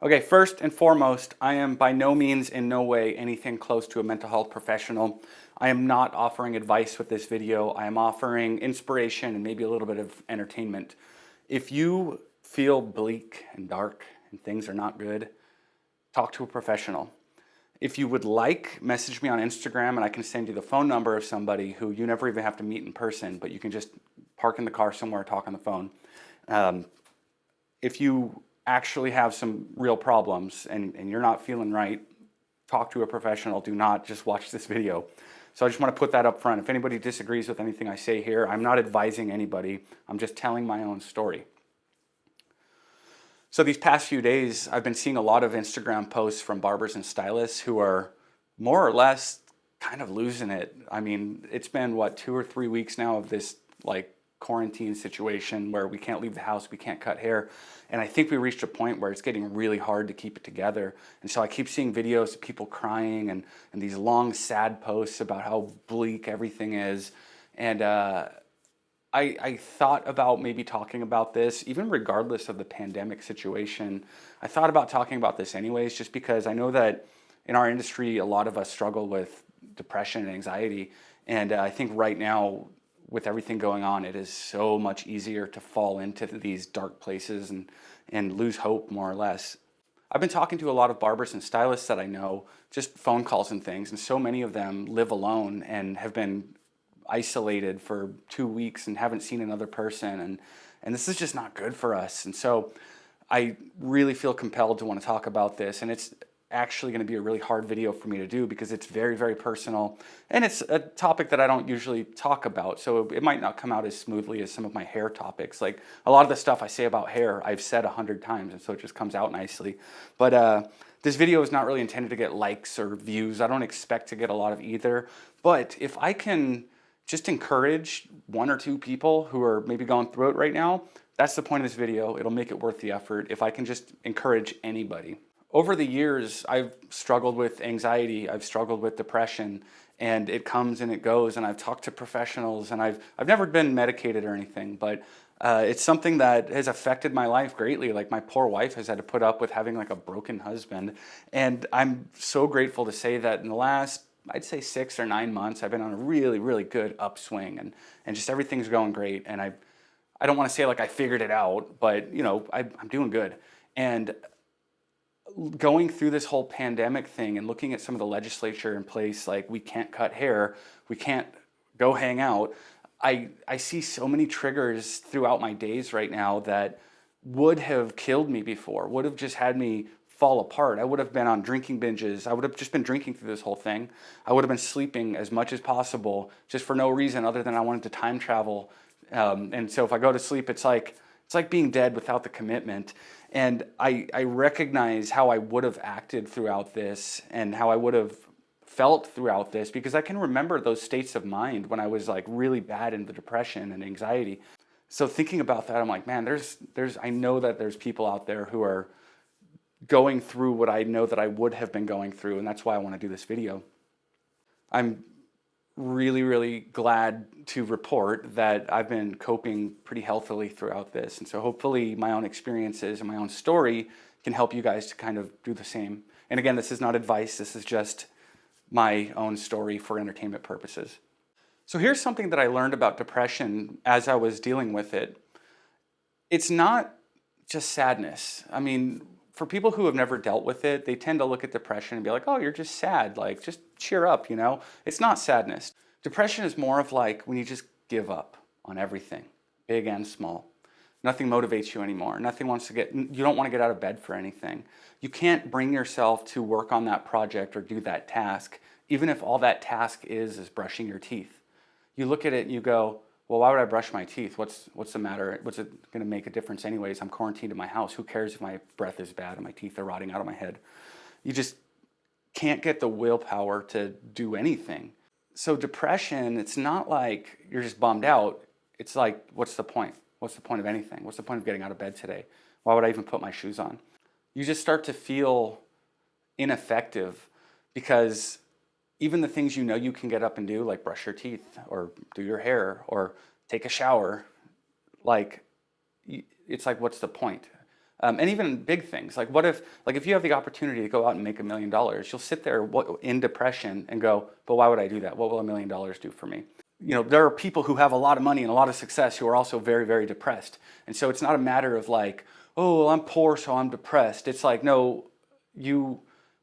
Okay, first and foremost, I am by no means in no way anything close to a mental health professional. I am not offering advice with this video. I am offering inspiration and maybe a little bit of entertainment. If you feel bleak and dark and things are not good, talk to a professional. If you would like, message me on Instagram and I can send you the phone number of somebody who you never even have to meet in person, but you can just park in the car somewhere, talk on the phone. If you actually have some real problems and you're not feeling right, talk to a professional. Do not just watch this video. So I just want to put that up front. If anybody disagrees with anything I say here, I'm not advising anybody. I'm just telling my own story. So these past few days, I've been seeing a lot of Instagram posts from barbers and stylists who are more or less kind of losing it. I mean, it's been, what, 2 or 3 weeks now of this like quarantine situation where we can't leave the house, we can't cut hair. And I think we reached a point where it's getting really hard to keep it together. And so I keep seeing videos of people crying and these long, sad posts about how bleak everything is. And I thought about maybe talking about this, even regardless of the pandemic situation. I thought about talking about this anyways, just because I know that in our industry, a lot of us struggle with depression and anxiety. And I think right now, with everything going on, it is so much easier to fall into these dark places and lose hope, more or less. I've been talking to a lot of barbers and stylists that I know, just phone calls and things, and so many of them live alone and have been isolated for 2 weeks and haven't seen another person, and this is just not good for us. And so I really feel compelled to want to talk about this, and it's actually going to be a really hard video for me to do because it's very, very personal, and it's a topic that I don't usually talk about, so it might not come out as smoothly as some of my hair topics. Like a lot of the stuff I say about hair, I've said 100 times, and so it just comes out nicely. But this video is not really intended to get likes or views. I don't expect to get a lot of either, but if I can just encourage 1 or 2 people who are maybe going through it right now, that's the point of this video. It'll make it worth the effort if I can just encourage anybody. Over the years, I've struggled with anxiety, I've struggled with depression, and it comes and it goes, and I've talked to professionals, and I've never been medicated or anything, but it's something that has affected my life greatly. Like my poor wife has had to put up with having like a broken husband, and I'm so grateful to say that in the last, I'd say 6 or 9 months, I've been on a really, really good upswing, and just everything's going great, and I don't want to say like I figured it out, but you know, I'm doing good. And going through this whole pandemic thing and looking at some of the legislature in place, like we can't cut hair, we can't go hang out, I see so many triggers throughout my days right now that would have killed me before, would have just had me fall apart. I would have been on drinking binges. I would have just been drinking through this whole thing. I would have been sleeping as much as possible just for no reason other than I wanted to time travel. And so if I go to sleep, it's like being dead without the commitment. And I recognize how I would have acted throughout this and how I would have felt throughout this, because I can remember those states of mind when I was like really bad in the depression and anxiety. So thinking about that, I'm like, man, I know that there's people out there who are going through what I know that I would have been going through, and that's why I want to do this video. I'm really, really glad to report that I've been coping pretty healthily throughout this. And so hopefully my own experiences and my own story can help you guys to kind of do the same. And again, this is not advice. This is just my own story for entertainment purposes. So here's something that I learned about depression as I was dealing with it. It's not just sadness. I mean, for people who have never dealt with it, they tend to look at depression and be like, oh, you're just sad, like just cheer up, you know? It's not sadness. Depression is more of like when you just give up on everything, big and small. Nothing motivates you anymore. You don't want to get out of bed for anything. You can't bring yourself to work on that project or do that task, even if all that task is brushing your teeth. You look at it and you go, well, why would I brush my teeth? What's the matter? What's it going to make a difference anyways? I'm quarantined in my house. Who cares if my breath is bad and my teeth are rotting out of my head? You just can't get the willpower to do anything. So depression, it's not like you're just bummed out. It's like, what's the point? What's the point of anything? What's the point of getting out of bed today? Why would I even put my shoes on? You just start to feel ineffective because even the things you know you can get up and do, like brush your teeth or do your hair or take a shower, like it's like, what's the point? And even big things. Like if you have the opportunity to go out and make $1 million, you'll sit there in depression and go, but why would I do that? What will $1 million do for me? There are people who have a lot of money and a lot of success who are also very, very depressed. And so it's not a matter of like, oh, well, I'm poor, so I'm depressed. It's like, no,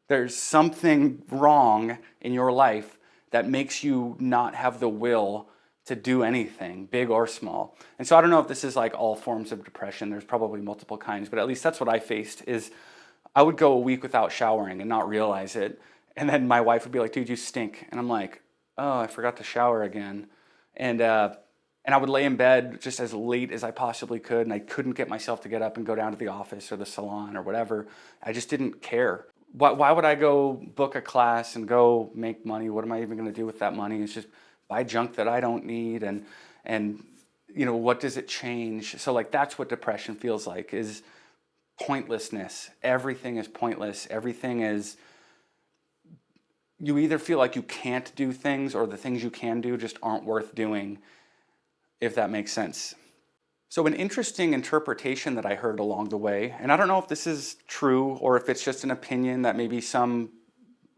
there's something wrong in your life that makes you not have the will to do anything, big or small. And so I don't know if this is like all forms of depression. There's probably multiple kinds, but at least that's what I faced. Is I would go a week without showering and not realize it. And then my wife would be like, dude, you stink. And I'm like, oh, I forgot to shower again. And I would lay in bed just as late as I possibly could, and I couldn't get myself to get up and go down to the office or the salon or whatever. I just didn't care. Why would I go book a class and go make money? What am I even going to do with that money? It's just buy junk that I don't need, and what does it change? So like that's what depression feels like, is pointlessness. Everything is pointless. Everything is, you either feel like you can't do things, or the things you can do just aren't worth doing, if that makes sense. So an interesting interpretation that I heard along the way, and I don't know if this is true or if it's just an opinion that maybe some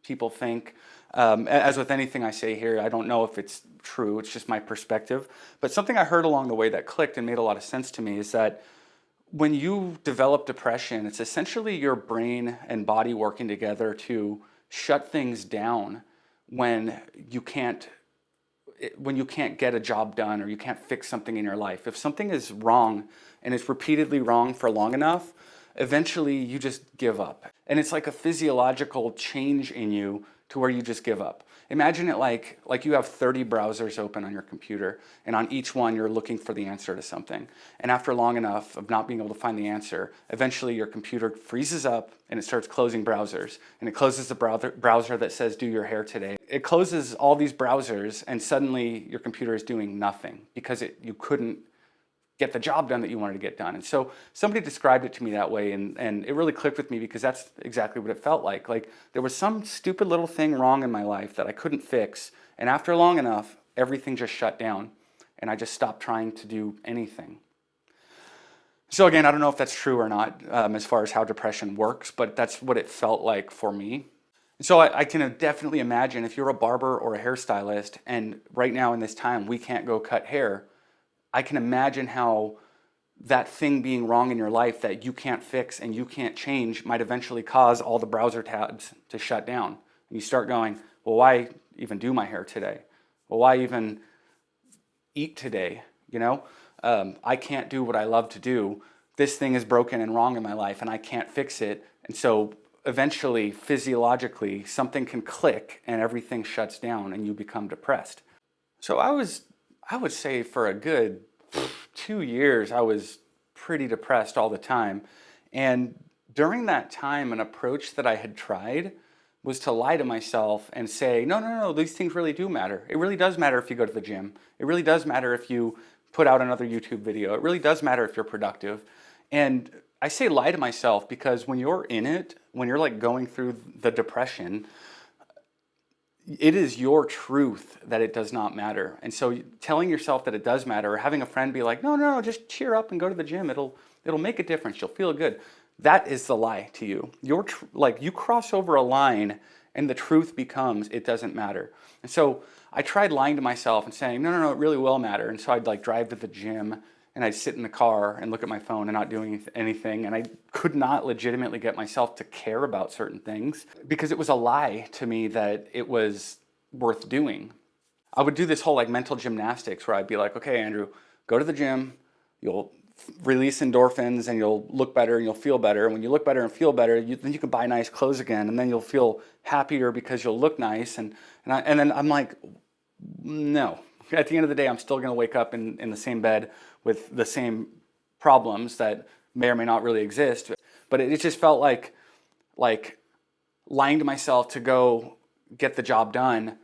people think, as with anything I say here, I don't know if it's true, it's just my perspective. But something I heard along the way that clicked and made a lot of sense to me is that when you develop depression, it's essentially your brain and body working together to shut things down when you can't get a job done, or you can't fix something in your life. If something is wrong and it's repeatedly wrong for long enough, eventually you just give up. And it's like a physiological change in you to where you just give up. Imagine it like you have 30 browsers open on your computer, and on each one you're looking for the answer to something. And after long enough of not being able to find the answer, eventually your computer freezes up and it starts closing browsers. And it closes the browser that says do your hair today. It closes all these browsers, and suddenly your computer is doing nothing because you couldn't get the job done that you wanted to get done. And so somebody described it to me that way, and it really clicked with me, because that's exactly what it felt like. Like there was some stupid little thing wrong in my life that I couldn't fix, and after long enough, everything just shut down, and I just stopped trying to do anything. So again, I don't know if that's true or not, as far as how depression works, but that's what it felt like for me. So I can definitely imagine if you're a barber or a hairstylist, and right now in this time we can't go cut hair, I can imagine how that thing being wrong in your life that you can't fix and you can't change might eventually cause all the browser tabs to shut down. And you start going, well, why even do my hair today? Well, why even eat today? I can't do what I love to do. This thing is broken and wrong in my life, and I can't fix it. And so eventually, physiologically, something can click and everything shuts down and you become depressed. So I would say for a good 2 years, I was pretty depressed all the time. And during that time, an approach that I had tried was to lie to myself and say, no, these things really do matter. It really does matter if you go to the gym. It really does matter if you put out another YouTube video. It really does matter if you're productive. And I say lie to myself because when you're in it, when you're like going through the depression, it is your truth that it does not matter. And so telling yourself that it does matter, or having a friend be like, no, just cheer up and go to the gym. It'll make a difference. You'll feel good. That is the lie to you. You cross over a line and the truth becomes it doesn't matter. And so I tried lying to myself and saying, no, it really will matter. And so I'd like drive to the gym and I'd sit in the car and look at my phone and not doing anything. And I could not legitimately get myself to care about certain things because it was a lie to me that it was worth doing. I would do this whole like mental gymnastics where I'd be like, okay, Andrew, go to the gym, you'll release endorphins and you'll look better and you'll feel better. And when you look better and feel better, then you can buy nice clothes again, and then you'll feel happier because you'll look nice. And then I'm like, no. At the end of the day, I'm still going to wake up in the same bed with the same problems that may or may not really exist. But it just felt like lying to myself to go get the job done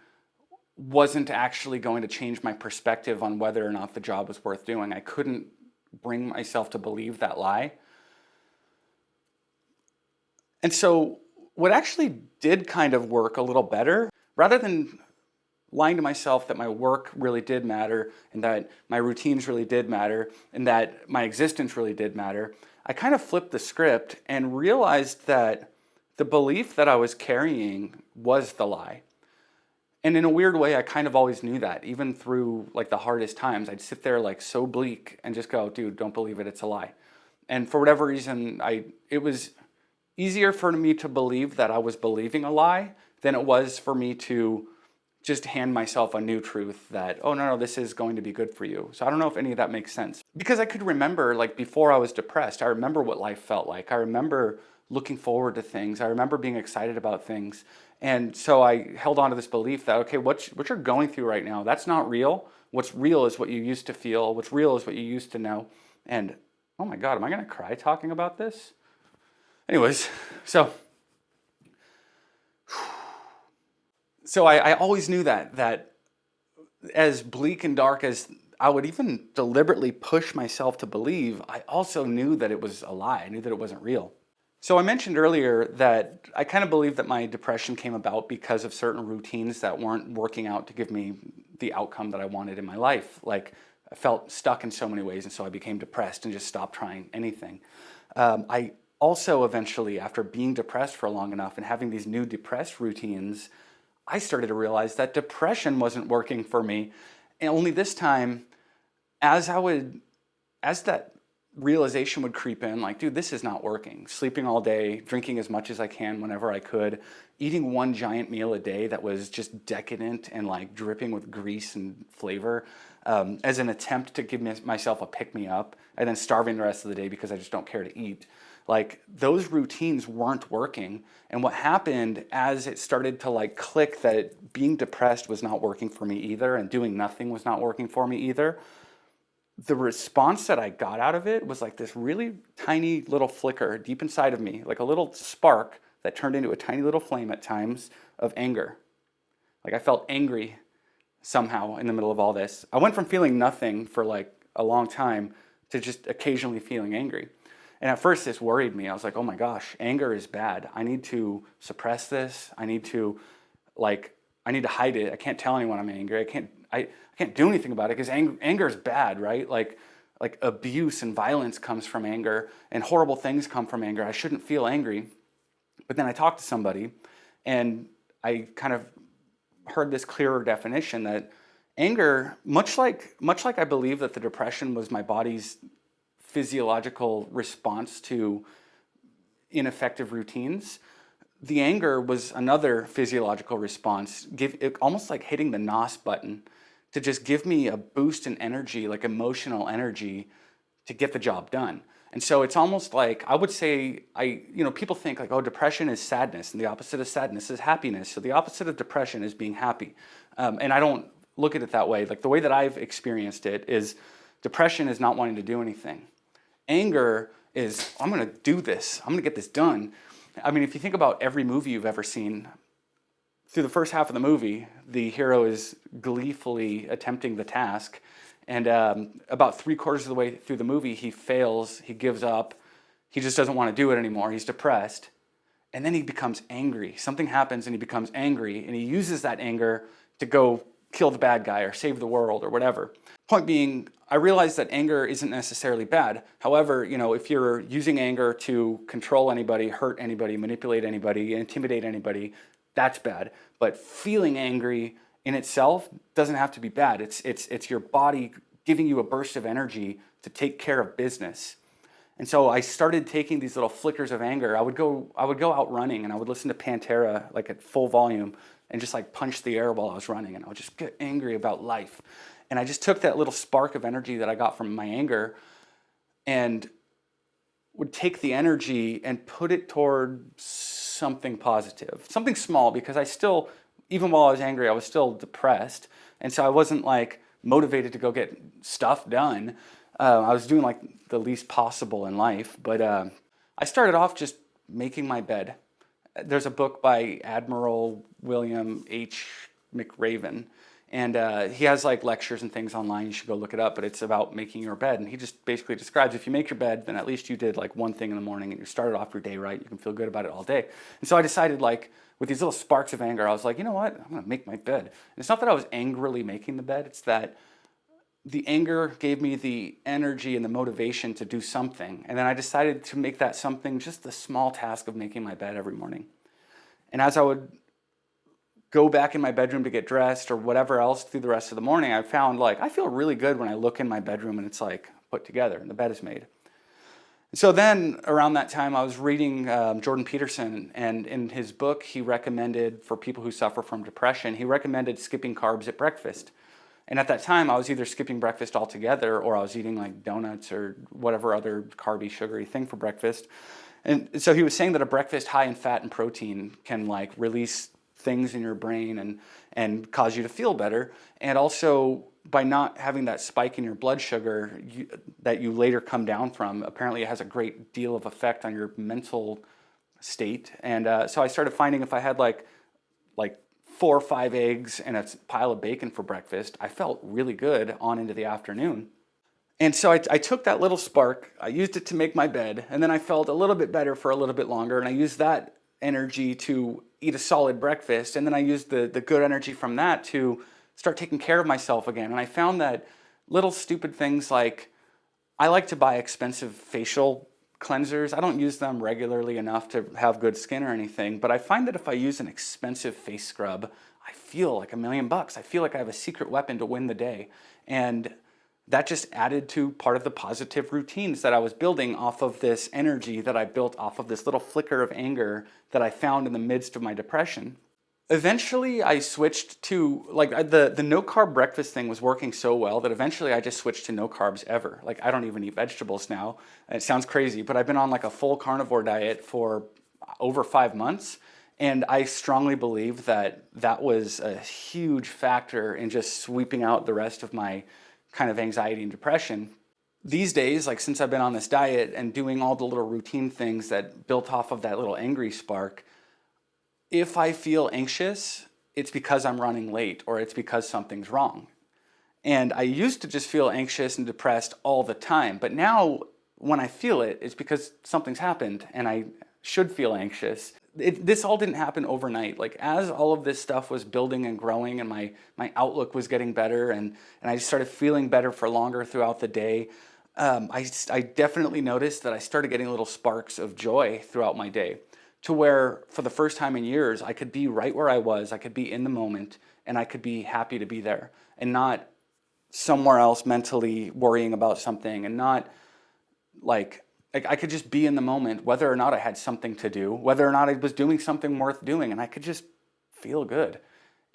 wasn't actually going to change my perspective on whether or not the job was worth doing. I couldn't bring myself to believe that lie. And so what actually did kind of work a little better, rather than lying to myself that my work really did matter and that my routines really did matter and that my existence really did matter, I kind of flipped the script and realized that the belief that I was carrying was the lie. And in a weird way, I kind of always knew that. Even through like the hardest times, I'd sit there like so bleak and just go, dude, don't believe it, it's a lie. And for whatever reason, it was easier for me to believe that I was believing a lie than it was for me to just hand myself a new truth that, oh, no, this is going to be good for you. So I don't know if any of that makes sense. Because I could remember, like before I was depressed, I remember what life felt like. I remember looking forward to things. I remember being excited about things. And so I held on to this belief that, okay, what you're going through right now, that's not real. What's real is what you used to feel. What's real is what you used to know. And oh my God, am I going to cry talking about this? Anyways, so I always knew that as bleak and dark as I would even deliberately push myself to believe, I also knew that it was a lie. I knew that it wasn't real. So I mentioned earlier that I kind of believe that my depression came about because of certain routines that weren't working out to give me the outcome that I wanted in my life. Like I felt stuck in so many ways, and so I became depressed and just stopped trying anything. I also eventually, after being depressed for long enough and having these new depressed routines, I started to realize that depression wasn't working for me. And only this time, as that realization would creep in, like, dude, this is not working. Sleeping all day, drinking as much as I can whenever I could, eating one giant meal a day that was just decadent and like dripping with grease and flavor, as an attempt to give myself a pick-me-up, and then starving the rest of the day because I just don't care to eat. Like those routines weren't working. And what happened as it started to like click that being depressed was not working for me either and doing nothing was not working for me either, the response that I got out of it was like this really tiny little flicker deep inside of me, like a little spark that turned into a tiny little flame at times of anger. Like I felt angry somehow in the middle of all this. I went from feeling nothing for like a long time to just occasionally feeling angry. And at first this worried me. I was like, oh my gosh, anger is bad. I need to suppress this. I need to hide it. I can't tell anyone I'm angry. I can't do anything about it because anger is bad, right? Like abuse and violence comes from anger and horrible things come from anger. I shouldn't feel angry. But then I talked to somebody and I kind of heard this clearer definition that anger, much like I believe that the depression was my body's physiological response to ineffective routines, the anger was another physiological response, almost like hitting the NOS button to just give me a boost in energy, like emotional energy, to get the job done. And so it's almost like, I would say, people think like, oh, depression is sadness, and the opposite of sadness is happiness. So the opposite of depression is being happy. And I don't look at it that way. Like the way that I've experienced it is depression is not wanting to do anything. Anger is, I'm going to do this. I'm going to get this done. I mean, if you think about every movie you've ever seen, through the first half of the movie, the hero is gleefully attempting the task. And about 3/4 of the way through the movie, he fails, he gives up, he just doesn't want to do it anymore, he's depressed. And then he becomes angry. Something happens and he becomes angry, and he uses that anger to go kill the bad guy or save the world or whatever. Point being, I realize that anger isn't necessarily bad. However, if you're using anger to control anybody, hurt anybody, manipulate anybody, intimidate anybody, that's bad. But feeling angry in itself doesn't have to be bad. It's your body giving you a burst of energy to take care of business. And so I started taking these little flickers of anger. I would go out running and I would listen to Pantera like at full volume and just like punch the air while I was running, and I would just get angry about life. And I just took that little spark of energy that I got from my anger and would take the energy and put it toward something positive, something small, because even while I was angry, I was still depressed. And so I wasn't like motivated to go get stuff done. I was doing like the least possible in life. But I started off just making my bed. There's a book by Admiral William H. McRaven, And he has like lectures and things online. You should go look it up. But it's about making your bed. And he just basically describes if you make your bed, then at least you did like one thing in the morning and you started off your day right. You can feel good about it all day. And so I decided, like, with these little sparks of anger, I was like, you know what? I'm going to make my bed. And it's not that I was angrily making the bed. It's that the anger gave me the energy and the motivation to do something. And then I decided to make that something, just the small task of making my bed every morning. And as I would go back in my bedroom to get dressed or whatever else through the rest of the morning, I found, like, I feel really good when I look in my bedroom and it's like put together and the bed is made. So then around that time I was reading Jordan Peterson, and in his book he recommended, for people who suffer from depression, he recommended skipping carbs at breakfast. And at that time I was either skipping breakfast altogether or I was eating like donuts or whatever other carby, sugary thing for breakfast. And so he was saying that a breakfast high in fat and protein can like release things in your brain and cause you to feel better. And also, by not having that spike in your blood sugar that you later come down from, apparently it has a great deal of effect on your mental state. And so I started finding if I had like 4 or 5 eggs and a pile of bacon for breakfast, I felt really good on into the afternoon. And so I took that little spark, I used it to make my bed, and then I felt a little bit better for a little bit longer, and I used that energy to eat a solid breakfast, and then I used the good energy from that to start taking care of myself again. And I found that little stupid things, like I like to buy expensive facial cleansers. I don't use them regularly enough to have good skin or anything, but I find that if I use an expensive face scrub, I feel like $1,000,000. I feel like I have a secret weapon to win the day. And that just added to part of the positive routines that I was building off of this energy that I built off of this little flicker of anger that I found in the midst of my depression. Eventually I switched to, like, the no carb breakfast thing was working so well that eventually I just switched to no carbs ever. Like, I don't even eat vegetables now. It sounds crazy, but I've been on like a full carnivore diet for over 5 months. And I strongly believe that that was a huge factor in just sweeping out the rest of my kind of anxiety and depression. These days, like since I've been on this diet and doing all the little routine things that built off of that little angry spark, if I feel anxious, it's because I'm running late or it's because something's wrong. And I used to just feel anxious and depressed all the time, but now when I feel it, it's because something's happened and I should feel anxious. This all didn't happen overnight. Like, as all of this stuff was building and growing and my outlook was getting better and I just started feeling better for longer throughout the day, I definitely noticed that I started getting little sparks of joy throughout my day, to where for the first time in years I could be right where I was, I could be in the moment, and I could be happy to be there and not somewhere else mentally worrying about something, and not like I could just be in the moment, whether or not I had something to do, whether or not I was doing something worth doing, and I could just feel good.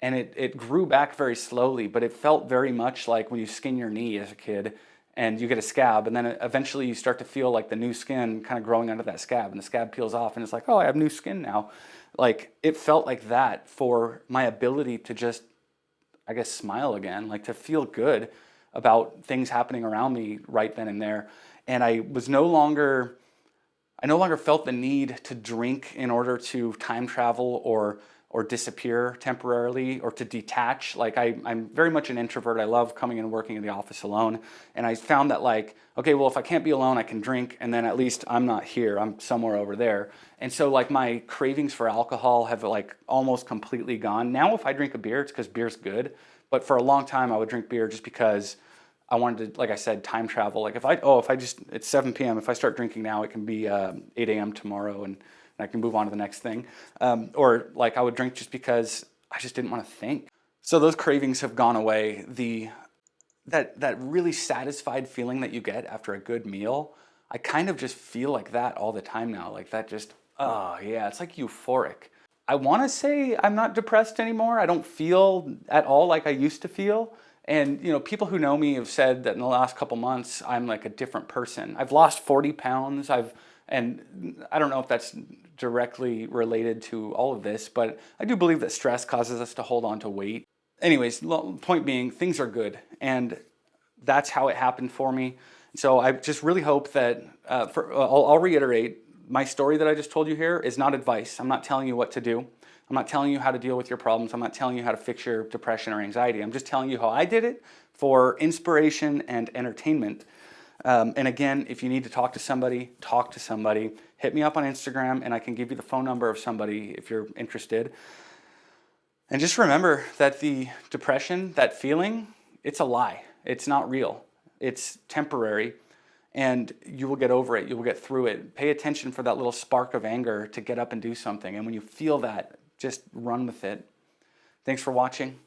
And it grew back very slowly, but it felt very much like when you skin your knee as a kid and you get a scab, and then eventually you start to feel like the new skin kind of growing under that scab, and the scab peels off and it's like, oh, I have new skin now. Like, it felt like that for my ability to just, I guess, smile again, like to feel good about things happening around me right then and there. And I no longer felt the need to drink in order to time travel or disappear temporarily or to detach. Like, I'm very much an introvert. I love coming and working in the office alone. And I found that, like, okay, well, if I can't be alone, I can drink, and then at least I'm not here. I'm somewhere over there. And so, like, my cravings for alcohol have like almost completely gone. Now if I drink a beer, it's because beer's good. But for a long time I would drink beer just because I wanted to, like I said, time travel. Like, it's 7 p.m. If I start drinking now, it can be 8 a.m. tomorrow, and I can move on to the next thing. Or like, I would drink just because I just didn't want to think. So those cravings have gone away. That really satisfied feeling that you get after a good meal, I kind of just feel like that all the time now. Like, that just, oh yeah, it's like euphoric. I want to say I'm not depressed anymore. I don't feel at all like I used to feel. And, you know, people who know me have said that in the last couple months, I'm like a different person. I've lost 40 pounds. And I don't know if that's directly related to all of this, but I do believe that stress causes us to hold on to weight. Anyways, point being, things are good. And that's how it happened for me. So I just really hope that, I'll reiterate, My story that I just told you here is not advice. I'm not telling you what to do. I'm not telling you how to deal with your problems. I'm not telling you how to fix your depression or anxiety. I'm just telling you how I did it for inspiration and entertainment. And again, if you need to talk to somebody, talk to somebody. Hit me up on Instagram and I can give you the phone number of somebody if you're interested. And just remember that the depression, that feeling, it's a lie. It's not real. It's temporary. And you will get over it. You will get through it. Pay attention for that little spark of anger to get up and do something. And when you feel that, just run with it. Thanks for watching.